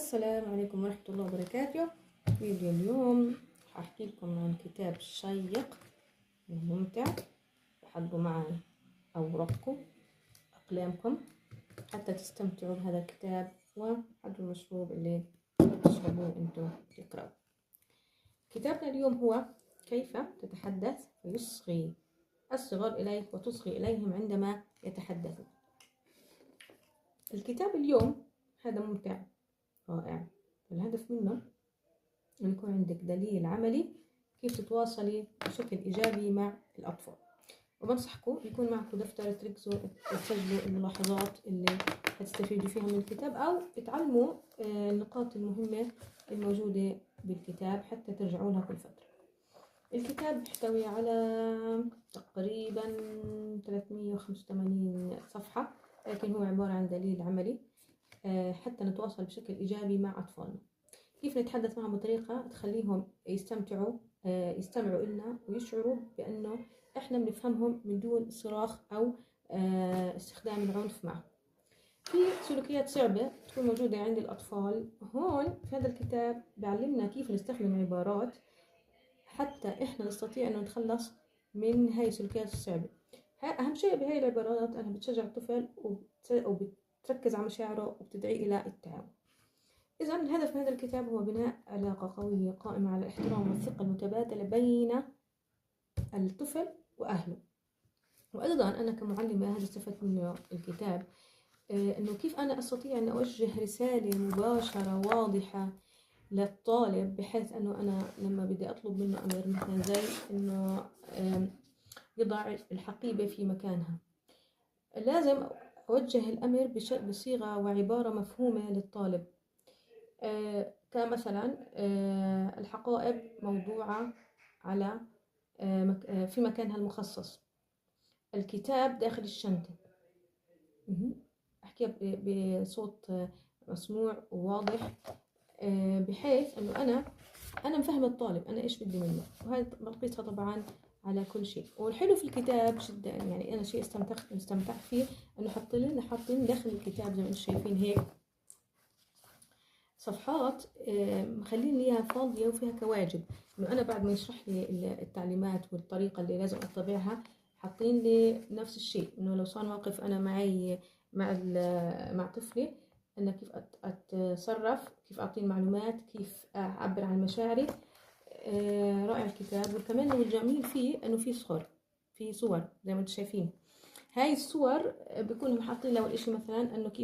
السلام عليكم ورحمة الله وبركاته. فيديو اليوم هحكي لكم عن كتاب شيق وممتع. حضروا معي أوراقكم أقلامكم حتى تستمتعوا بهذا الكتاب، وحضروا المشروب اللي تشربوه انتم تقرأوا. كتابنا اليوم هو كيف تتحدث ويصغي الصغار إليك وتصغي إليهم عندما يتحدثوا. الكتاب اليوم هذا ممتع رائع. الهدف منه أن يكون عندك دليل عملي كيف تتواصلي بشكل إيجابي مع الأطفال، وبنصحكم يكون معكم دفتر تركزوا تسجلوا الملاحظات اللي هتستفيدوا فيها من الكتاب، أو تعلموا النقاط المهمة الموجودة بالكتاب حتى ترجعوا لها كل فترة. الكتاب يحتوي على تقريبا 385 صفحة، لكن هو عبارة عن دليل عملي حتى نتواصل بشكل إيجابي مع أطفالنا. كيف نتحدث معهم بطريقة تخليهم يستمعوا إلنا ويشعروا بأنه إحنا بنفهمهم من دون صراخ أو استخدام العنف معهم. في سلوكيات صعبة تكون موجودة عند الأطفال. هون في هذا الكتاب بيعلمنا كيف نستخدم عبارات حتى إحنا نستطيع أن نتخلص من هاي السلوكيات الصعبة. أهم شيء بهاي العبارات أنها بتشجع الطفل وبتركز على مشاعره وبتدعي إلى التعاون. إذن الهدف من هذا الكتاب هو بناء علاقة قوية قائمة على الاحترام والثقة المتبادلة بين الطفل وأهله. وأيضا أنا كمعلمة هذا استفدت منه الكتاب، أنه كيف أنا أستطيع أن أوجه رسالة مباشرة واضحة للطالب، بحيث أنه أنا لما بدي أطلب منه أمر مثلا زي أنه يضع الحقيبة في مكانها، لازم أوجه الأمر بصيغة وعبارة مفهومة للطالب. كمثلا الحقائب موضوعة على في مكانها المخصص، الكتاب داخل الشنطة. أحكيها بصوت مسموع وواضح، بحيث أنه أنا مفهمة الطالب أنا إيش بدي منه، وهذا بقيتها طبعا على كل شيء. والحلو في الكتاب جدا، يعني أنا شيء استمتعت فيه أنه حاطين داخل الكتاب زي ما أنتم شايفين هيك صفحات مخلين ليها فاضية وفيها كواجب، إنه أنا بعد ما يشرح لي التعليمات والطريقة اللي لازم أتبعها حاطين لي نفس الشيء، إنه لو صار موقف أنا معي مع طفلي أنا كيف أتصرف، كيف أعطيه المعلومات، كيف أعبر عن مشاعري. رائع الكتاب. وكمان الجميل فيه إنه في صور زي ما أنتم شايفين. هاي الصور بيكونوا حاطين له الإشي مثلا إنه كيف